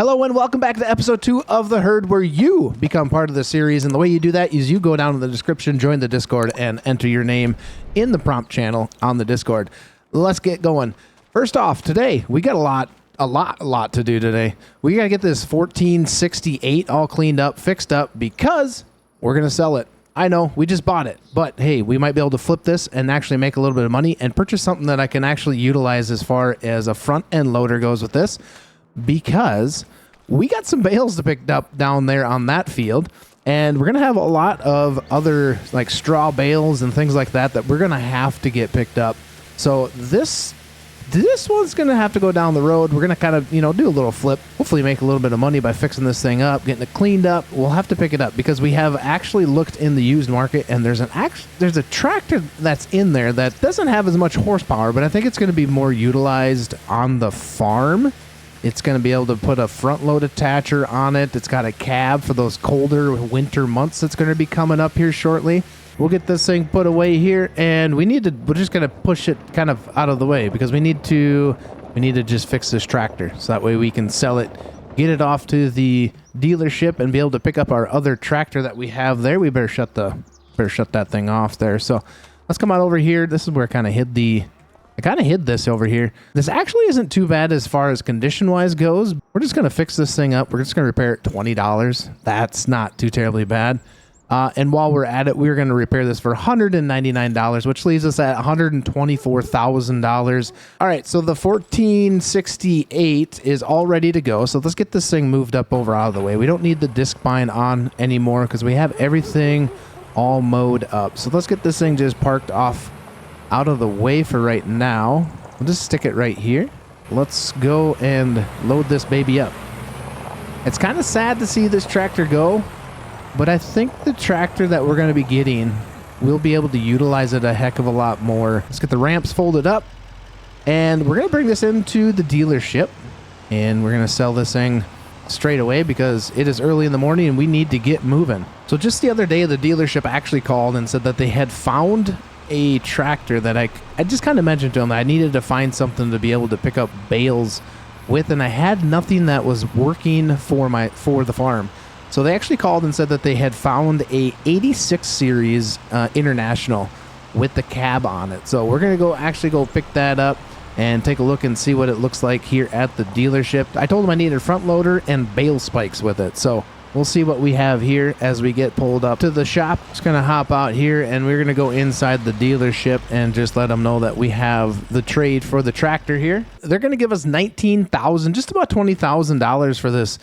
Hello and welcome back to episode 2 of The Herd, where you become part of the series. And the way you do that is you go down in the description, join the Discord, and enter your name in the prompt channel on the Discord. Let's get going. First off, today we got a lot to do today. We got to get this 1468 all cleaned up, fixed up, because we're going to sell it. I know, we just bought it, but hey, we might be able to flip this and actually make a little bit of money and purchase something that I can actually utilize as far as a front end loader goes with this, because we got some bales to pick up down there on that field, and we're going to have a lot of other like straw bales and things like that we're going to have to get picked up. So this one's going to have to go down the road. We're going to kind of, do a little flip, hopefully make a little bit of money by fixing this thing up, getting it cleaned up. We'll have to pick it up because we have actually looked in the used market, and there's a tractor that's in there that doesn't have as much horsepower, but I think it's going to be more utilized on the farm. It's going to be able to put a front load attacher on it. It's got a cab for those colder winter months that's going to be coming up here shortly. We'll get this thing put away here, and we're just going to push it kind of out of the way because we need to just fix this tractor so that way we can sell it, get it off to the dealership, and be able to pick up our other tractor that we have there. We better shut that thing off there. So let's come on over here. This is where I kind of hid this over here. This actually isn't too bad as far as condition-wise goes. We're just going to fix this thing up. We're just going to repair it $20. That's not too terribly bad. And while we're at it, we're going to repair this for $199, which leaves us at $124,000. All right, so the 1468 is all ready to go. So let's get this thing moved up over out of the way. We don't need the disc bind on anymore because we have everything all mowed up. So let's get this thing just parked off out of the way for right now. We'll just stick it right here. Let's go and load this baby up. It's kind of sad to see this tractor go, but I think the tractor that we're going to be getting, we'll be able to utilize it a heck of a lot more. Let's get the ramps folded up, and we're going to bring this into the dealership, and we're going to sell this thing straight away because it is early in the morning and we need to get moving. So just the other day, the dealership actually called and said that they had found a tractor that I just kind of mentioned to them that I needed to find something to be able to pick up bales with, and I had nothing that was working for the farm. So they actually called and said that they had found a 86 series International with the cab on it. So we're going to go pick that up and take a look and see what it looks like here at the dealership. I told them I needed a front loader and bale spikes with it. So we'll see what we have here as we get pulled up to the shop. Just going to hop out here, and we're going to go inside the dealership and just let them know that we have the trade for the tractor here. They're going to give us $19,000, just about $20,000 for this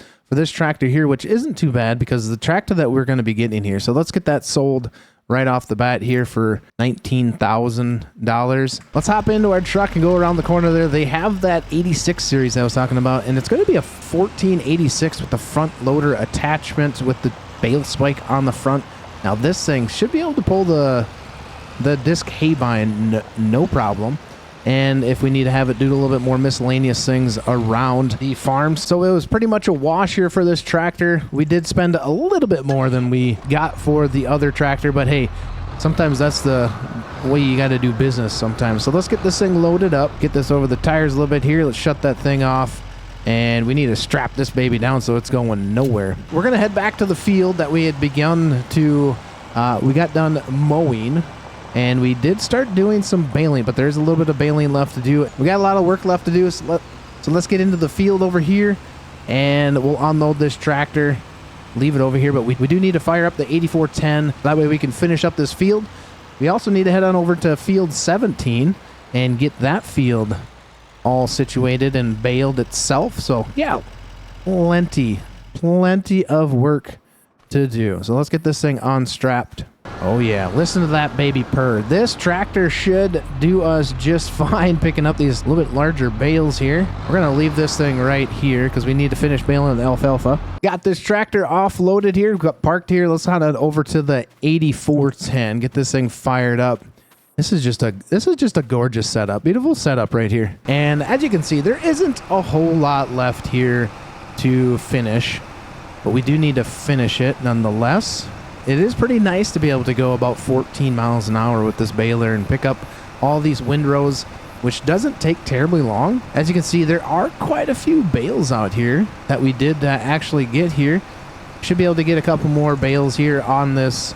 tractor here, which isn't too bad because the tractor that we're going to be getting here. So let's get that sold right off the bat here for $19,000. Let's hop into our truck and go around the corner there. They have that 86 series I was talking about, and it's going to be a 1486 with the front loader attachment with the bale spike on the front. Now this thing should be able to pull the disc hay bind no problem. And if we need to have it do a little bit more miscellaneous things around the farm. So it was pretty much a wash here for this tractor. We did spend a little bit more than we got for the other tractor, but hey, sometimes that's the way you got to do business sometimes. So let's get this thing loaded up, get this over the tires a little bit here. Let's shut that thing off, and we need to strap this baby down so it's going nowhere. We're going to head back to the field that we had begun to, we got done mowing. And we did start doing some baling, but there's a little bit of baling left to do. We got a lot of work left to do, so let's get into the field over here, and we'll unload this tractor, leave it over here, but we do need to fire up the 8410. That way we can finish up this field. We also need to head on over to field 17 and get that field all situated and baled itself. So yeah, plenty of work to do. So let's get this thing unstrapped. Oh yeah, listen to that baby purr. This tractor should do us just fine picking up these little bit larger bales here. We're gonna leave this thing right here because we need to finish baling the alfalfa. Got this tractor offloaded here. We've got parked here. Let's head over to the 8410. Get this thing fired up. This is just a gorgeous setup. Beautiful setup right here. And as you can see, there isn't a whole lot left here to finish, but we do need to finish it nonetheless. It is pretty nice to be able to go about 14 miles an hour with this baler and pick up all these windrows which doesn't take terribly long. As you can see, there are quite a few bales out here that we did actually get here. Should be able to get a couple more bales here on this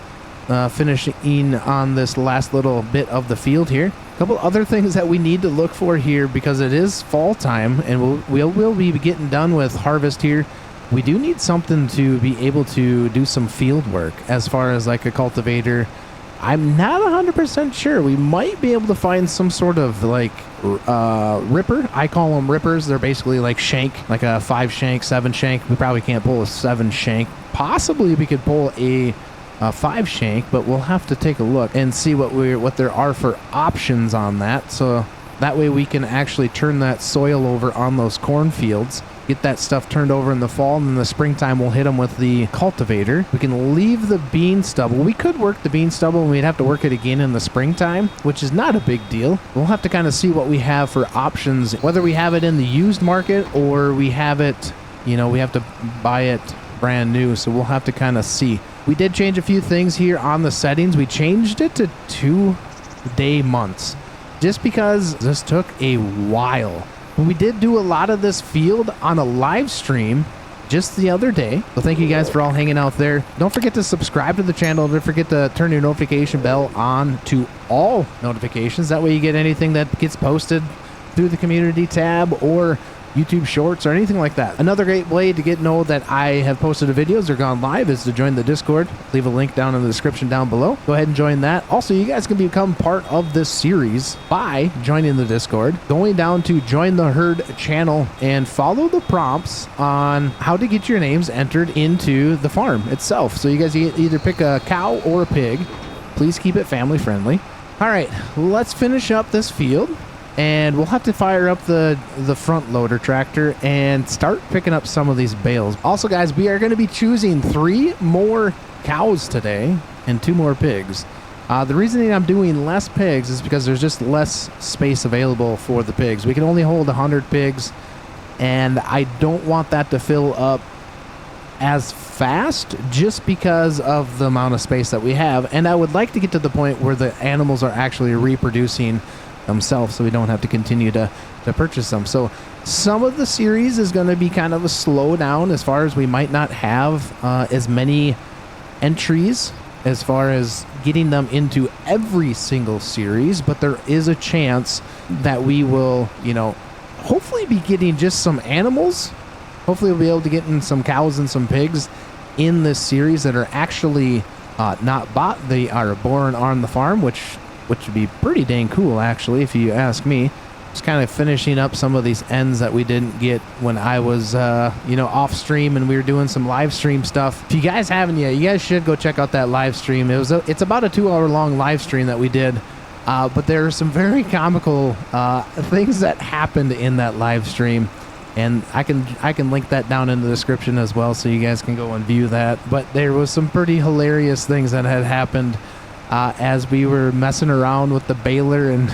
finishing on this last little bit of the field here. A couple other things that we need to look for here, because it is fall time and we'll be getting done with harvest here. We do need something to be able to do some field work as far as like a cultivator. I'm not 100% sure. We might be able to find some sort of like ripper. I call them rippers. They're basically like shank, like a 5 shank, 7 shank. We probably can't pull a 7 shank. Possibly we could pull a 5 shank, but we'll have to take a look and see what there are for options on that. So that way we can actually turn that soil over on those cornfields, get that stuff turned over in the fall, and in the springtime we'll hit them with the cultivator. We can leave the bean stubble. We could work the bean stubble and we'd have to work it again in the springtime, which is not a big deal. We'll have to kind of see what we have for options, whether we have it in the used market or we have it, you know, we have to buy it brand new. So we'll have to kind of see. We did change a few things here on the settings. We changed it to 2-day months just because this took a while. We did do a lot of this field on a live stream just the other day. So thank you guys for all hanging out there. Don't forget to subscribe to the channel. Don't forget to turn your notification bell on to all notifications. That way you get anything that gets posted through the community tab or YouTube Shorts or anything like that. Another great way to know that I have posted the videos or gone live is to join the Discord. Leave a link down in the description down below. Go ahead and join that. Also, you guys can become part of this series by joining the Discord, going down to Join the Herd channel and follow the prompts on how to get your names entered into the farm itself. So you guys either pick a cow or a pig. Please keep it family friendly. All right, let's finish up this field. And we'll have to fire up the front loader tractor and start picking up some of these bales. Also, guys, we are going to be choosing 3 more cows today and 2 more pigs. The reason I'm doing less pigs is because there's just less space available for the pigs. We can only hold 100 pigs, and I don't want that to fill up as fast just because of the amount of space that we have. And I would like to get to the point where the animals are actually reproducing themselves, so we don't have to continue to purchase them. So some of the series is going to be kind of a slowdown as far as we might not have as many entries as far as getting them into every single series, but there is a chance that we will, you know, hopefully be getting just some animals. Hopefully we'll be able to get in some cows and some pigs in this series that are actually not bought. They are born on the farm, which would be pretty dang cool, actually, if you ask me. Just kind of finishing up some of these ends that we didn't get when I was, you know, off stream and we were doing some live stream stuff. If you guys haven't yet, you guys should go check out that live stream. It's about a 2-hour long live stream that we did, but there are some very comical things that happened in that live stream, and I can link that down in the description as well, so you guys can go and view that. But there was some pretty hilarious things that had happened as we were messing around with the baler and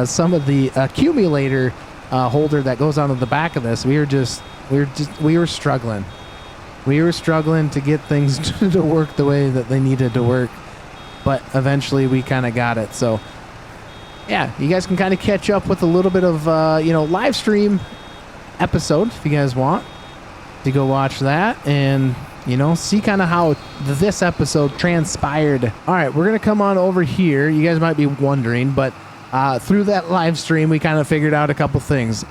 some of the accumulator holder that goes onto the back of this. We were struggling. We were struggling to get things to work the way that they needed to work, but eventually we kind of got it. So yeah, you guys can kind of catch up with a little bit of you know, live stream episode if you guys want to go watch that and, you know, see kind of how this episode transpired. All right, we're going to come on over here. You guys might be wondering, but through that live stream, we kind of figured out a couple things.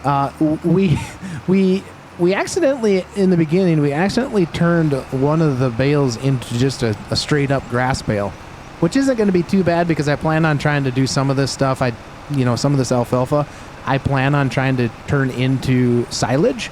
We accidentally, in the beginning, we accidentally turned one of the bales into just a straight up grass bale, which isn't going to be too bad because I plan on trying to do some of this stuff. Some of this alfalfa, I plan on trying to turn into silage.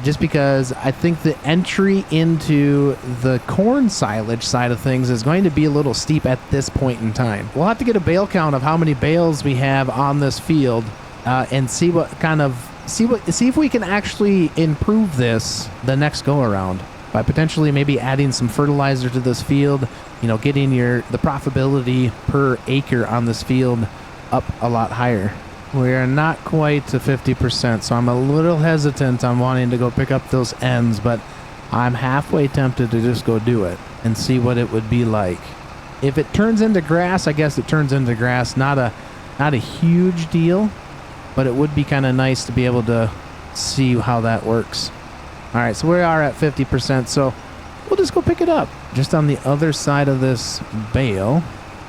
Just because I think the entry into the corn silage side of things is going to be a little steep at this point in time. We'll have to get a bale count of how many bales we have on this field and see if we can actually improve this the next go around by potentially maybe adding some fertilizer to this field, you know, getting the profitability per acre on this field up a lot higher. We are not quite to 50%, so I'm a little hesitant on wanting to go pick up those ends, but I'm halfway tempted to just go do it and see what it would be like. If it turns into grass, I guess it turns into grass. Not Not a huge deal, but it would be kind of nice to be able to see how that works. All right, so we are at 50%, so we'll just go pick it up. Just on the other side of this bale,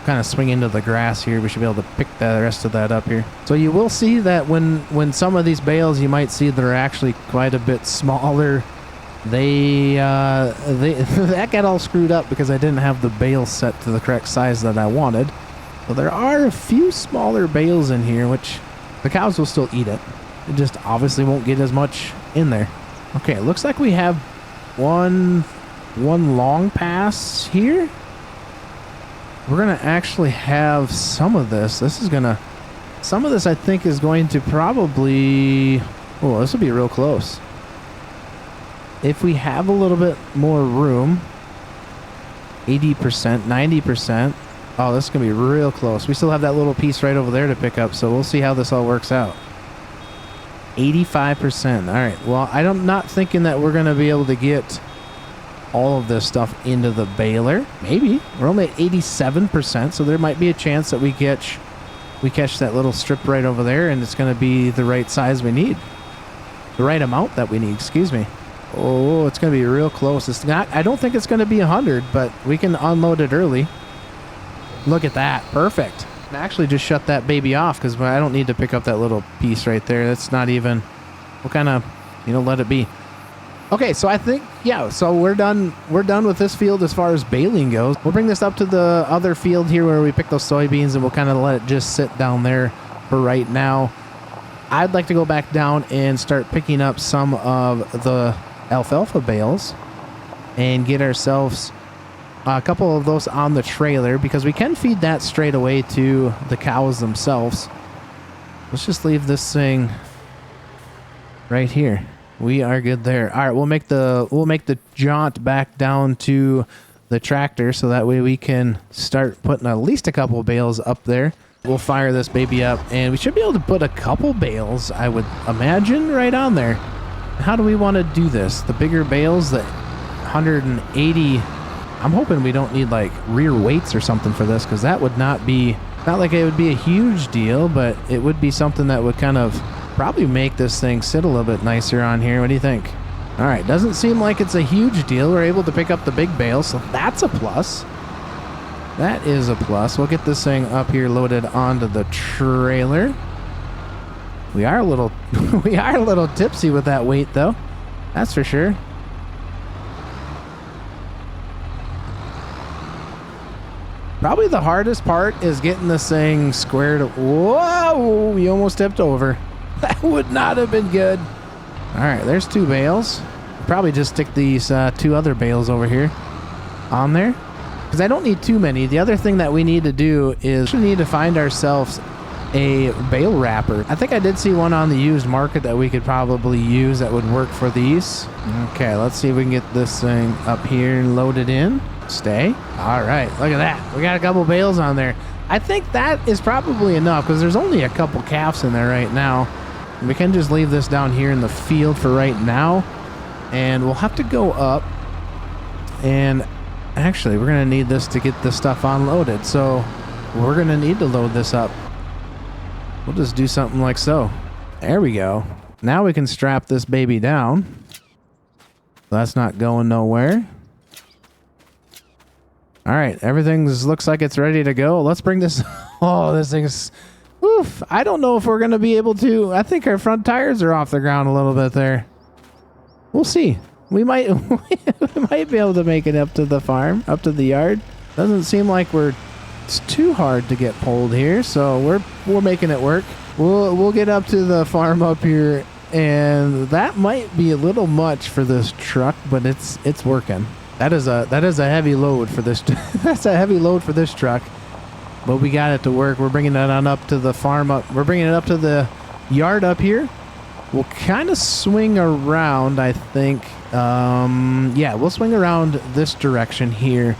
kind of swing into the grass here. We should be able to pick the rest of that up here. So you will see that when some of these bales, you might see they're actually quite a bit smaller. They that got all screwed up because I didn't have the bale set to the correct size that I wanted. So there are a few smaller bales in here, which the cows will still eat it. It just obviously won't get as much in there. Okay, it looks like we have one long pass here. We're gonna actually have some of this. Some of this I think is going to probably, oh, this will be real close. If we have a little bit more room, 80%, 90%. Oh, this is going to be real close. We still have that little piece right over there to pick up, so we'll see how this all works out. 85%. All right. Well, I'm not thinking that we're going to be able to get all of this stuff into the baler. Maybe. We're only at 87%, so there might be a chance that we catch that little strip right over there, and it's going to be the right size we need. The right amount that we need, excuse me. Oh, it's going to be real close. It's not, I don't think it's going to be 100, but we can unload it early. Look at that. Perfect. I actually just shut that baby off because I don't need to pick up that little piece right there. That's not even, we'll kind of, let it be. Okay, so I think, yeah, so we're done with this field as far as baling goes. We'll bring this up to the other field here where we pick those soybeans, and we'll kind of let it just sit down there for right now. I'd like to go back down and start picking up some of the alfalfa bales and get ourselves a couple of those on the trailer because we can feed that straight away to the cows themselves. Let's just leave this thing right here. We are good there. All right, we'll make the jaunt back down to the tractor so that way we can start putting at least a couple of bales up there. We'll fire this baby up and we should be able to put a couple bales, I would imagine, right on there. How do we want to do this? The bigger bales, the 180. I'm hoping we don't need like rear weights or something for this because that would not like it would be a huge deal, but it would be something that would kind of probably make this thing sit a little bit nicer on here. What do you think? All right, doesn't seem like it's a huge deal. We're able to pick up the big bale, so that's a plus. That is a plus. We'll get this thing up here loaded onto the trailer. We are a little tipsy with that weight though. That's for sure. Probably the hardest part is getting this thing squared. Whoa, you almost tipped over. That would not have been good. All right, there's two bales. Probably just stick these two other bales over here on there because I don't need too many. The other thing that we need to do is we need to find ourselves a bale wrapper. I think I did see one on the used market that we could probably use that would work for these. Okay, let's see if we can get this thing up here and loaded in. Stay. All right, look at that. We got a couple bales on there. I think that is probably enough because there's only a couple calves in there right now. We can just leave this down here in the field for right now. And we'll have to go up. And actually, we're going to need this to get the stuff unloaded. So we're going to need to load this up. We'll just do something like so. There we go. Now we can strap this baby down. That's not going nowhere. All right, everything looks like it's ready to go. Let's bring this. Oh, this thing's. Oof. I don't know if we're going to be able to. I think our front tires are off the ground a little bit there. We'll see. We might be able to make it up to the farm, up to the yard. Doesn't seem like it's too hard to get pulled here, so we're making it work. We'll get up to the farm up here, and that might be a little much for this truck, but it's working. That is a heavy load for this. That's a heavy load for this truck, but we got it to work. We're bringing it on up to the farm up. We're bringing it up to the yard up here. We'll kind of swing around, I think. Yeah, we'll swing around this direction here,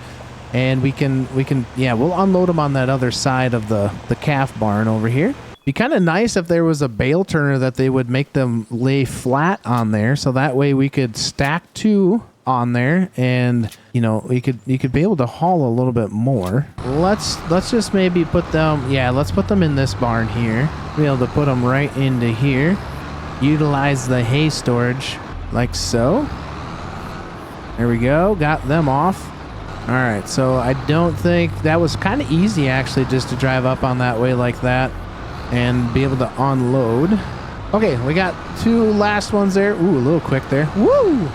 and we can we'll unload them on that other side of the calf barn over here. Be kind of nice if there was a bale turner that they would make them lay flat on there, so that way we could stack two on there, and you know, you could be able to haul a little bit more. Let's just maybe put them, yeah, let's put them in this barn here. Be able to put them right into here. Utilize the hay storage like so. There we go, got them off. All right, so I don't think that was kind of easy actually, just to drive up on that way like that and be able to unload. Okay, we got 2 last ones there. Ooh, a little quick there. Woo!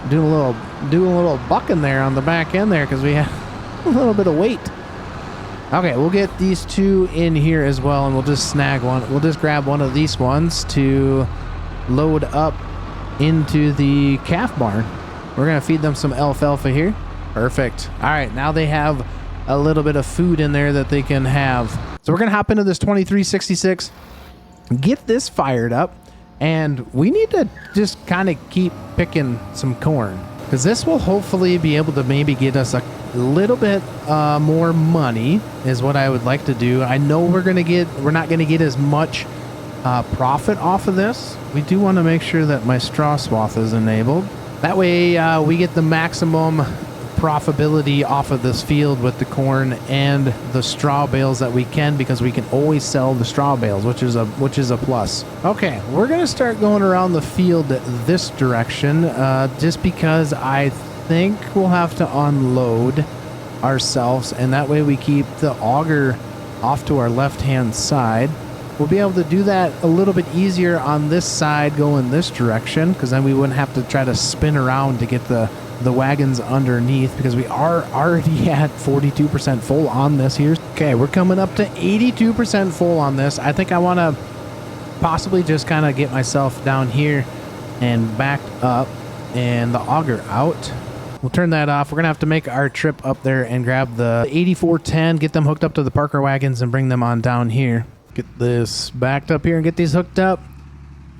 Doing a little bucking there on the back end there because we have a little bit of weight. Okay, we'll get these 2 in here as well, and we'll just snag one. We'll just grab one of these ones to load up into the calf barn. We're gonna feed them some alfalfa here. Perfect. All right, now they have a little bit of food in there that they can have. So we're gonna hop into this 2366, get this fired up, and we need to just kind of keep picking some corn, because this will hopefully be able to maybe get us a little bit more money is what I would like to do. I know we're not gonna get as much profit off of this. We do want to make sure that my straw swath is enabled. That way we get the maximum profitability off of this field with the corn and the straw bales that we can, because we can always sell the straw bales, which is a plus. Okay, we're gonna start going around the field this direction, just because I think we'll have to unload ourselves, and that way we keep the auger off to our left hand side. We'll be able to do that a little bit easier on this side going this direction, because then we wouldn't have to try to spin around to get the wagons underneath, because we are already at 42% full on this here. Okay, we're coming up to 82% full on this. I think I want to possibly just kind of get myself down here and backed up and the auger out. We'll turn that off. We're gonna have to make our trip up there and grab the 8410, get them hooked up to the Parker wagons and bring them on down here. Get this backed up here and get these hooked up.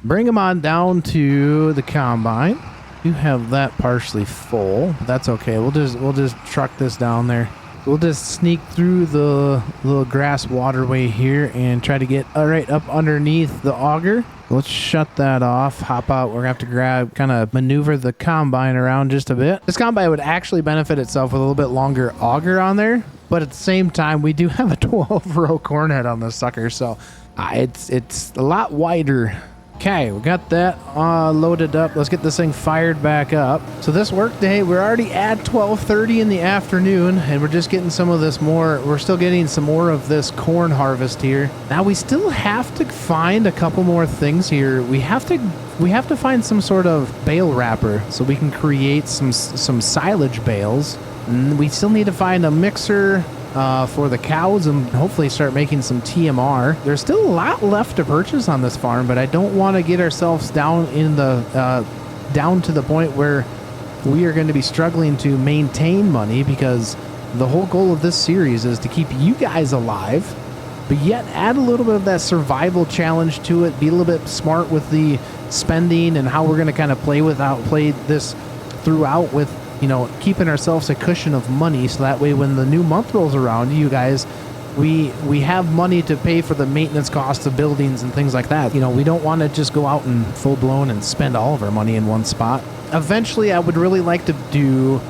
Bring them on down to the combine. You have that partially full. That's okay. We'll just truck this down there. We'll just sneak through the little grass waterway here and try to get right up underneath the auger. Let's shut that off. Hop out. We're gonna have to kind of maneuver the combine around just a bit. This combine would actually benefit itself with a little bit longer auger on there, but at the same time, we do have a 12-row corn head on this sucker, so it's a lot wider. Okay, we got that loaded up. Let's get this thing fired back up. So this work day, we're already at 12:30 in the afternoon, and we're just getting some of this more. We're still getting some more of this corn harvest here. Now we still have to find a couple more things here. We have to find some sort of bale wrapper so we can create some silage bales. And we still need to find a mixer for the cows and hopefully start making some TMR. There's still a lot left to purchase on this farm, but I don't want to get ourselves down in the down to the point where we are going to be struggling to maintain money, because the whole goal of this series is to keep you guys alive, but yet add a little bit of that survival challenge to it. Be a little bit smart with the spending and how we're going to kind of play this throughout with, you know, keeping ourselves a cushion of money, so that way when the new month rolls around, you guys, we have money to pay for the maintenance costs of buildings and things like that. You know, we don't want to just go out and full blown and spend all of our money in one spot. Eventually, I would really like to do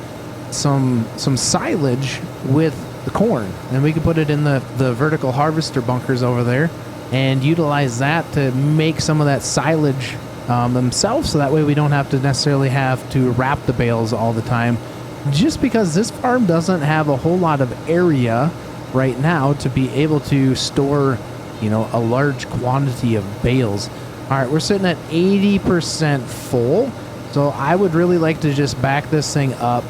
some silage with the corn, and we could put it in the vertical harvester bunkers over there and utilize that to make some of that silage themselves, so that way we don't have to necessarily have to wrap the bales all the time, just because this farm doesn't have a whole lot of area right now to be able to store, you know, a large quantity of bales. All right, we're sitting at 80% full, so I would really like to just back this thing up,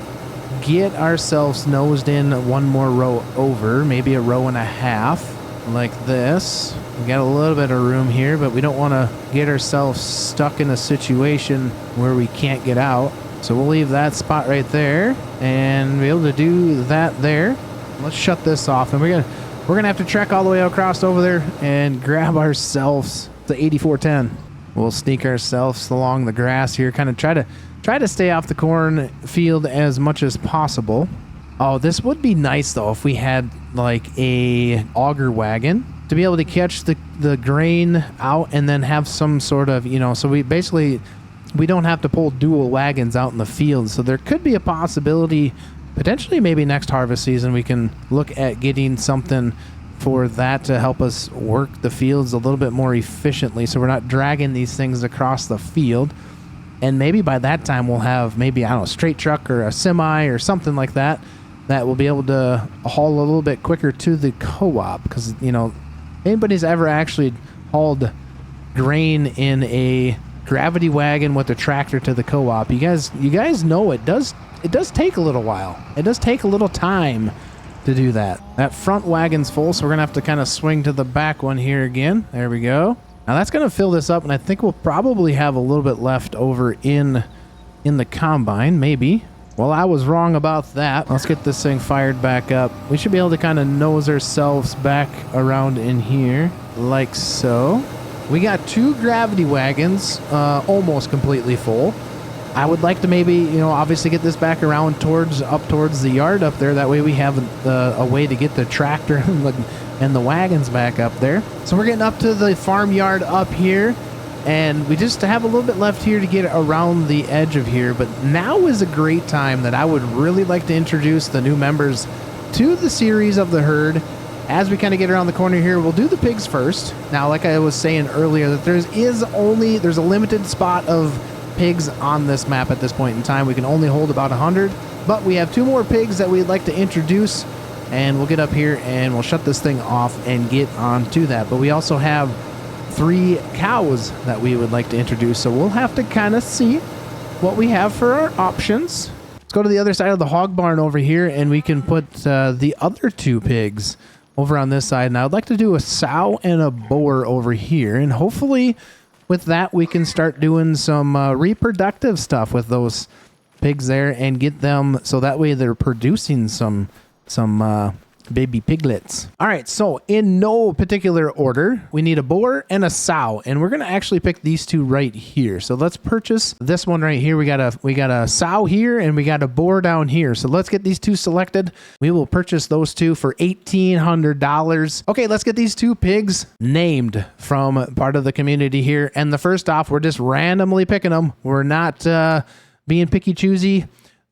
get ourselves nosed in one more row over, maybe a row and a half like this. We got a little bit of room here, but we don't want to get ourselves stuck in a situation where we can't get out. So we'll leave that spot right there and be able to do that there. Let's shut this off, and we're gonna have to trek all the way across over there and grab ourselves the 8410. We'll sneak ourselves along the grass here, kind of try to stay off the corn field as much as possible. Oh, this would be nice though if we had like a auger wagon to be able to catch the grain out and then have some sort of, you know, so we basically we don't have to pull dual wagons out in the field. So there could be a possibility, potentially maybe next harvest season, we can look at getting something for that to help us work the fields a little bit more efficiently, so we're not dragging these things across the field. And maybe by that time we'll have maybe, I don't know, a straight truck or a semi or something like that that will be able to haul a little bit quicker to the co-op. Because, you know, anybody's ever actually hauled grain in a gravity wagon with a tractor to the co-op, you guys know it does take a little while. It does take a little time to do that. That front wagon's full, so we're gonna have to kind of swing to the back one here again. There we go. Now that's gonna fill this up, and I think we'll probably have a little bit left over in the combine, maybe. Well, I was wrong about that. Let's get this thing fired back up. We should be able to kind of nose ourselves back around in here, like so. We got 2 gravity wagons, almost completely full. I would like to maybe, you know, obviously get this back around up towards the yard up there. That way we have a way to get the tractor and the wagons back up there. So we're getting up to the farmyard up here, and we just have a little bit left here to get around the edge of here. But now is a great time that I would really like to introduce the new members to the series of the herd. As we kind of get around the corner here, we'll do the pigs first. Now, like I was saying earlier, that there's a limited spot of pigs on this map at this point in time. We can only hold about 100, but we have 2 more pigs that we'd like to introduce, and we'll get up here and we'll shut this thing off and get on to that. But we also have 3 cows that we would like to introduce, so we'll have to kind of see what we have for our options. Let's go to the other side of the hog barn over here, and we can put the other 2 pigs over on this side. Now I'd like to do a sow and a boar over here, and hopefully with that we can start doing some reproductive stuff with those pigs there and get them so that way they're producing some baby piglets. All right, so in no particular order, we need a boar and a sow, and we're gonna actually pick these 2 right here. So let's purchase this one right here. We got a sow here and we got a boar down here. So let's get these 2 selected. We will purchase those 2 for $1,800. Okay, let's get these 2 pigs named from part of the community here. And the first off, we're just randomly picking them. We're not being picky choosy.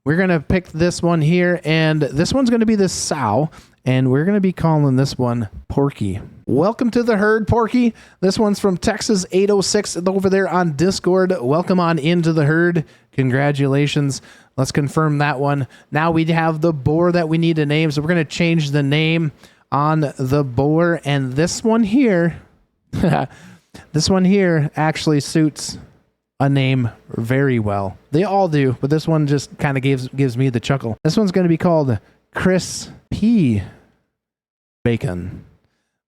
We're gonna pick this one here, and this one's gonna be the sow. And we're going to be calling this one Porky. Welcome to the herd, Porky. This one's from Texas 806 over there on Discord. Welcome on into the herd. Congratulations. Let's confirm that one. Now we have the boar that we need to name. So we're going to change the name on the boar. And this one here, this one here actually suits a name very well. They all do, but this one just kind of gives me the chuckle. This one's going to be called Chris P. Bacon.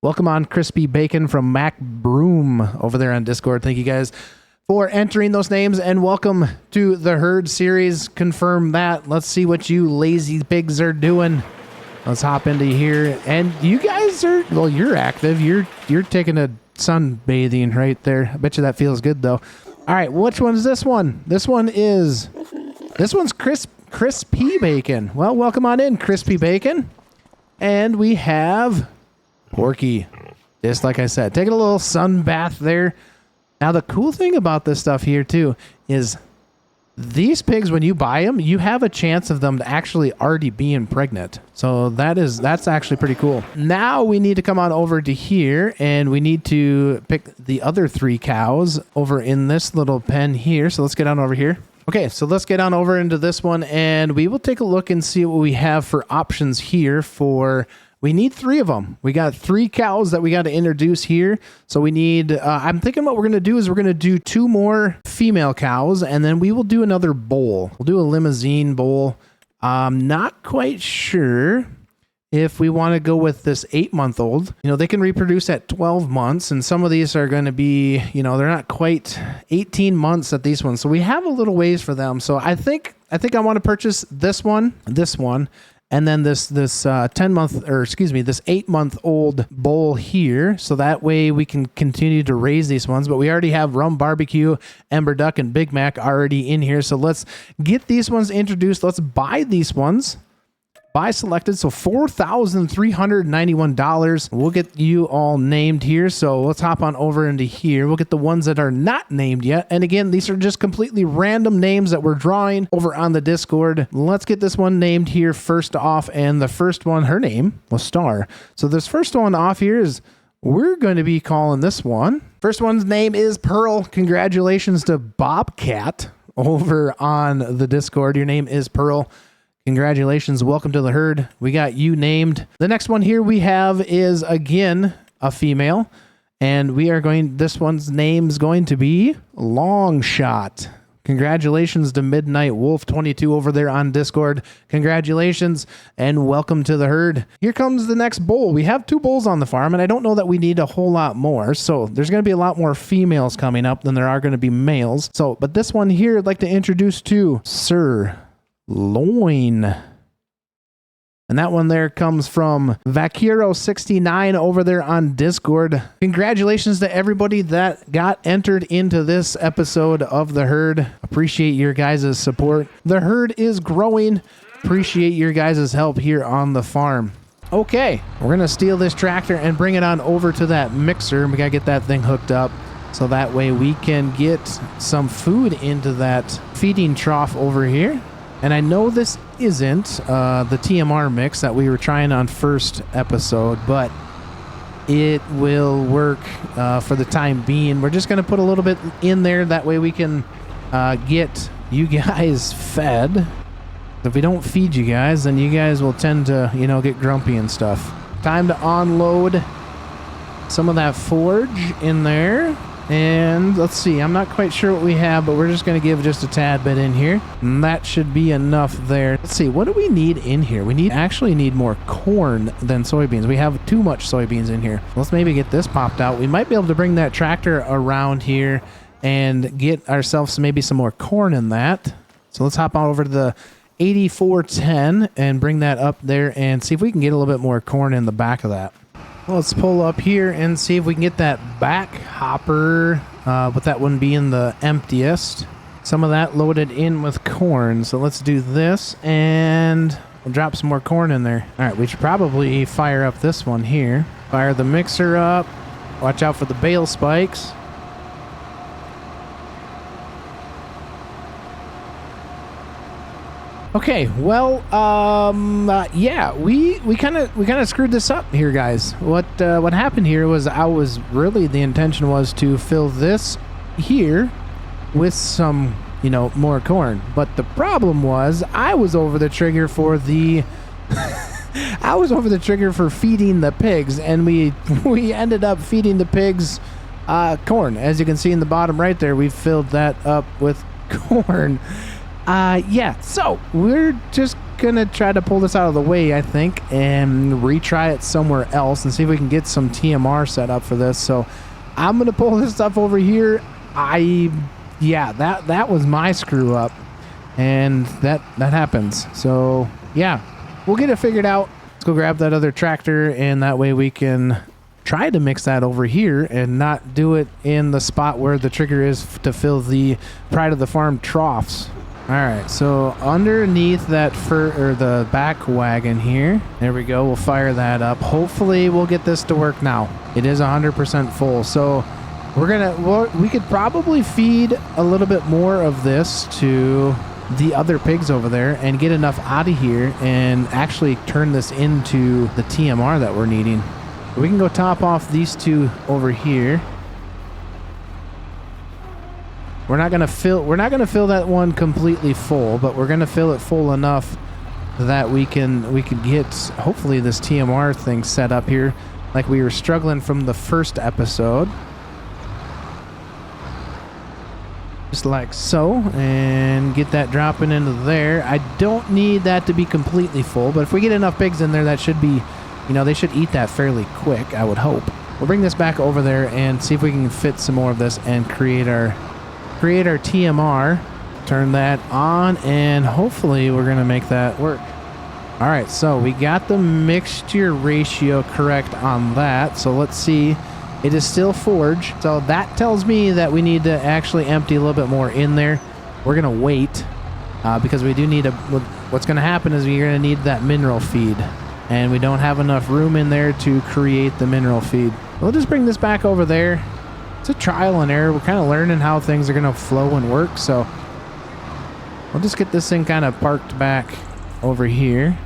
Welcome on Crispy Bacon from Mac Broom over there on Discord. Thank you guys for entering those names, and welcome to the herd series. Confirm that. Let's see what you lazy pigs are doing. Let's hop into here, and you guys are, well, you're active. You're taking a sunbathing right there. I bet you that feels good though. All right, which one is this one? This one's Crispy Bacon. Well, welcome on in, Crispy Bacon. And we have Porky. Just like I said, taking a little sun bath there. Now, the cool thing about this stuff here, too, is these pigs, when you buy them, you have a chance of them actually already being pregnant. So that's actually pretty cool. Now we need to come on over to here, and we need to pick the other 3 cows over in this little pen here. So let's get on over here. Okay, so let's get on over into this one, and we will take a look and see what we have for options here for, we need 3 of them. We got 3 cows that we got to introduce here. So we need, I'm thinking what we're going to do is we're going to do 2 more female cows, and then we will do another bull. We'll do a limousine bull. Not quite sure if we want to go with this 8-month-old. You know, they can reproduce at 12 months, and some of these are going to be, you know, they're not quite 18 months at these ones. So we have a little ways for them. So I think I want to purchase this one, and then this 10-month, or excuse me, this 8-month-old bull here. So that way we can continue to raise these ones. But we already have Rum Barbecue, Ember Duck, and Big Mac already in here. So let's get these ones introduced. Let's buy these ones. Buy selected, so $4,391. We'll get you all named here, so let's hop on over into here. We'll get the ones that are not named yet. And again, these are just completely random names that we're drawing over on the Discord. Let's get this one named here first off, and the first one, her name was Star. So this first one off here is, we're going to be calling this one. First one's name is Pearl. Congratulations to Bobcat over on the Discord. Your name is Pearl. Congratulations. Welcome to the herd. We got you named. The next one here we have is, again, a female. And we are going, this one's name's going to be Longshot. Congratulations to Midnight Wolf 22 over there on Discord. Congratulations and welcome to the herd. Here comes the next bull. We have 2 bulls on the farm, and I don't know that we need a whole lot more. So there's going to be a lot more females coming up than there are going to be males. So, but this one here, I'd like to introduce to Sir Loin. And that one there comes from Vaquero69 over there on Discord. Congratulations to everybody that got entered into this episode of the herd. Appreciate your guys' support. The herd is growing. Appreciate your guys' help here on the farm. Okay, we're going to steal this tractor and bring it on over to that mixer. We got to get that thing hooked up so that way we can get some food into that feeding trough over here. And I know this isn't the TMR mix that we were trying on first episode, but it will work for the time being. We're just going to put a little bit in there. That way we can get you guys fed. If we don't feed you guys, then you guys will tend to, you know, get grumpy and stuff. Time to unload some of that forage in there. And let's see, I'm not quite sure what we have, but we're just going to give just a tad bit in here. And that should be enough there. Let's see, what do we need in here? We actually need more corn than soybeans. We have too much soybeans in here. Let's maybe get this popped out. We might be able to bring that tractor around here and get ourselves maybe some more corn in that. So let's hop on over to the 8410 and bring that up there and see if we can get a little bit more corn in the back of that. Let's pull up here and see if we can get that back hopper, with that one being the emptiest. Some of that loaded in with corn. So let's do this and we'll drop some more corn in there. All right, we should probably fire up this one here. Fire the mixer up. Watch out for the bale spikes. Okay, well, yeah, we kind of screwed this up here, guys. What happened here was the intention was to fill this here with some, you know, more corn. But the problem was I was over the trigger for the I was over the trigger for feeding the pigs, and we ended up feeding the pigs corn. As you can see in the bottom right there, we filled that up with corn. Yeah, so we're just gonna try to pull this out of the way, I think, and retry it somewhere else and see if we can get some TMR set up for this. So I'm gonna pull this stuff over here. Yeah, that was my screw up, and that happens. So yeah, we'll get it figured out. Let's go grab that other tractor, and that way we can try to mix that over here and not do it in the spot where the trigger is to fill the Pride of the Farm troughs. All right, so underneath that the back wagon here, there we go. We'll fire that up. Hopefully we'll get this to work now. It is 100% full. So we could probably feed a little bit more of this to the other pigs over there and get enough out of here and actually turn this into the TMR that we're needing. We can go top off these two over here. We're not gonna fill that one completely full, but we're gonna fill it full enough that we can get hopefully this TMR thing set up here like we were struggling from the first episode. Just like so, and get that dropping into there. I don't need that to be completely full, but if we get enough pigs in there, that should be, you know, they should eat that fairly quick, I would hope. We'll bring this back over there and see if we can fit some more of this and create our TMR, turn that on, and hopefully we're gonna make that work. All right, so we got the mixture ratio correct on that. So let's see, it is still forage. So that tells me that we need to actually empty a little bit more in there. We're gonna wait because we do need what's going to happen is you're going to need that mineral feed. And we don't have enough room in there to create the mineral feed. We'll just bring this back over there. It's a trial and error. We're kind of learning how things are going to flow and work. So we'll just get this thing kind of parked back over here.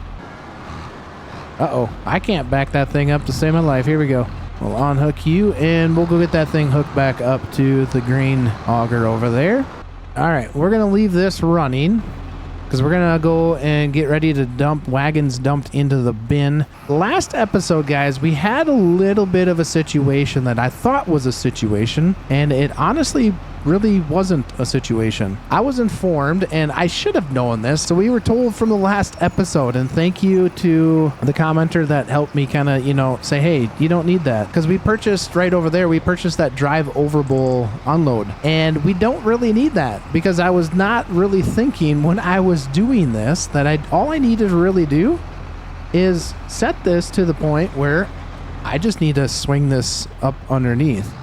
Uh-oh. I can't back that thing up to save my life. Here we go. We'll unhook you, and we'll go get that thing hooked back up to the green auger over there. All right. We're going to leave this running, because we're going to go and get ready to dump wagons dumped into the bin. Last episode, guys, we had a little bit of a situation that I thought was a situation, and it honestly really wasn't a situation. I was informed, and I should have known this, so we were told from the last episode, and thank you to the commenter that helped me kind of, you know, say, hey, you don't need that, because we purchased right over there, we purchased that drive over bowl unload, and we don't really need that, because I was not really thinking when I was doing this that all I needed to really do is set this to the point where I just need to swing this up underneath.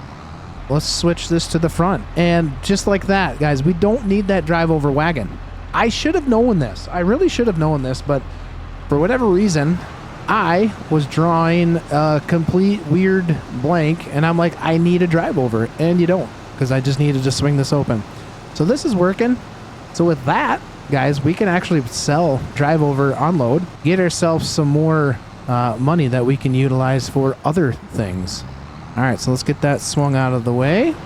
Let's switch this to the front. And just like that, guys, we don't need that drive over wagon. I should have known this. I really should have known this, but for whatever reason, I was drawing a complete weird blank, and I'm like, I need a drive over, and you don't, because I just needed to swing this open. So this is working. So with that, guys, we can actually sell drive over unload, get ourselves some more money that we can utilize for other things. All right, so let's get that swung out of the way.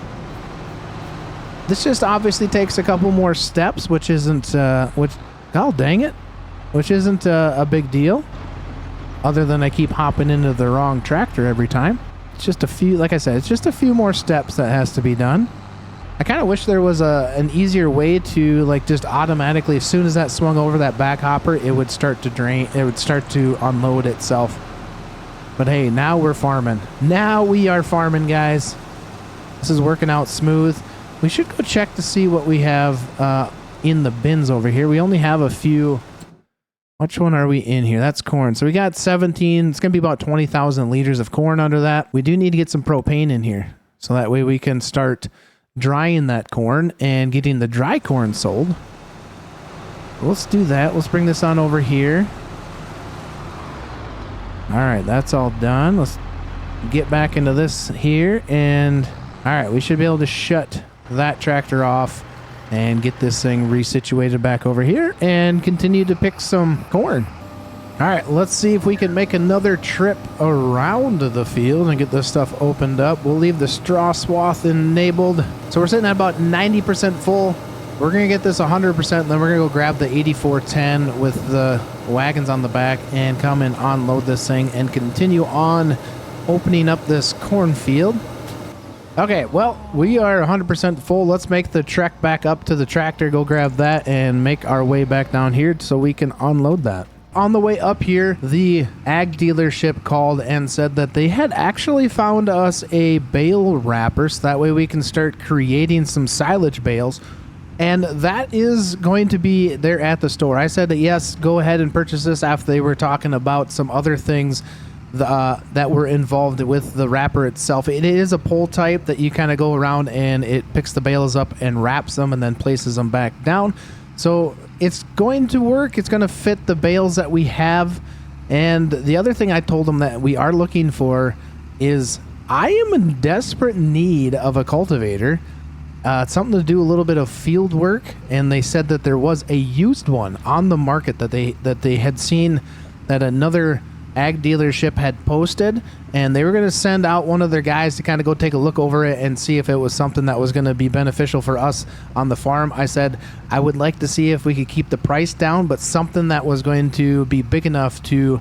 This just obviously takes a couple more steps, which isn't, God dang it, which isn't a big deal, other than I keep hopping into the wrong tractor every time. It's just a few, like I said, it's just a few more steps that has to be done. I kind of wish there was an easier way to, like, just automatically, as soon as that swung over that back hopper, it would start to drain, it would start to unload itself. But hey, now we're farming. Now we are farming, guys. This is working out smooth. We should go check to see what we have in the bins over here. We only have a few. Which one are we in here? That's corn. So we got 17. It's going to be about 20,000 liters of corn under that. We do need to get some propane in here, so that way we can start drying that corn and getting the dry corn sold. Let's do that. Let's bring this on over here. All right, that's all done. Let's get back into this here, and all right, we should be able to shut that tractor off and get this thing resituated back over here and continue to pick some corn. All right, let's see if we can make another trip around the field and get this stuff opened up. We'll leave the straw swath enabled. So we're sitting at about 90% full. We're going to get this 100%, and then we're going to go grab the 8410 with the wagons on the back and come and unload this thing and continue on opening up this cornfield. Okay, well, we are 100% full. Let's make the trek back up to the tractor, go grab that, and make our way back down here so we can unload that. On the way up here, the ag dealership called and said that they had actually found us a bale wrapper, so that way we can start creating some silage bales. And that is going to be there at the store. I said that yes, go ahead and purchase this after they were talking about some other things that were involved with the wrapper itself. It is a pole type that you kind of go around and it picks the bales up and wraps them and then places them back down. So it's going to work. It's going to fit the bales that we have. And the other thing I told them that we are looking for is I am in desperate need of a cultivator. Something to do a little bit of field work, and they said that there was a used one on the market that they had seen that another ag dealership had posted, and they were going to send out one of their guys to kind of go take a look over it and see if it was something that was going to be beneficial for us on the farm. I said I would like to see if we could keep the price down, but something that was going to be big enough to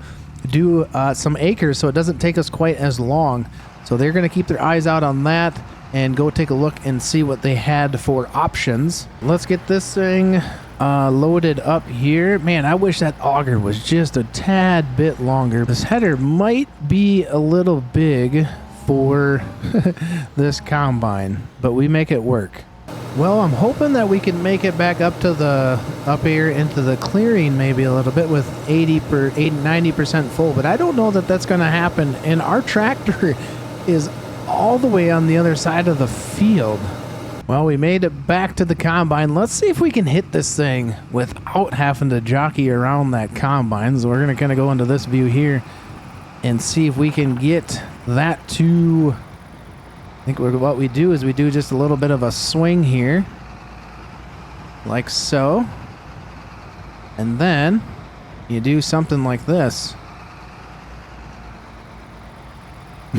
do some acres so it doesn't take us quite as long. So they're going to keep their eyes out on that and go take a look and see what they had for options. Let's get this thing loaded up here. Man, I wish that auger was just a tad bit longer. This header might be a little big for this combine, but we make it work. Well, I'm hoping that we can make it back up here into the clearing maybe a little bit with 90% full, but I don't know that that's going to happen. And our tractor is all the way on the other side of the field. Well, we made it back to the combine. Let's see if we can hit this thing without having to jockey around that combine. So we're going to kind of go into this view here and see if we can get that to... I think what we do is we do just a little bit of a swing here. Like so. And then you do something like this.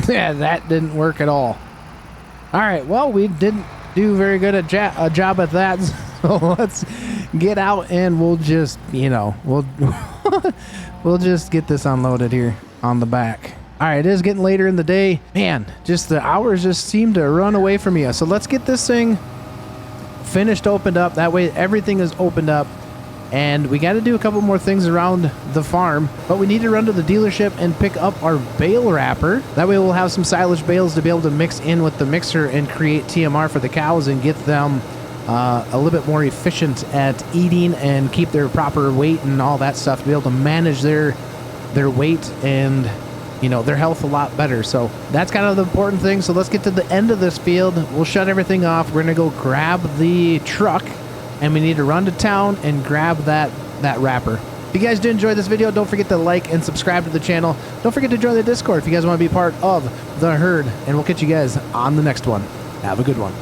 Yeah, that didn't work at all. All right, well, we didn't do very good a job at that. So let's get out and we'll just, you know, we'll just get this unloaded here on the back. All right, it is getting later in the day. Man, just the hours just seem to run away from you. So let's get this thing finished, opened up. That way everything is opened up. And we got to do a couple more things around the farm, but we need to run to the dealership and pick up our bale wrapper. That way we'll have some silage bales to be able to mix in with the mixer and create TMR for the cows and get them a little bit more efficient at eating and keep their proper weight and all that stuff, to be able to manage their weight and, you know, their health a lot better. So that's kind of the important thing. So let's get to the end of this field. We'll shut everything off. We're going to go grab the truck. And we need to run to town and grab that wrapper. If you guys did enjoy this video, don't forget to like and subscribe to the channel. Don't forget to join the Discord if you guys want to be part of the herd. And we'll catch you guys on the next one. Have a good one.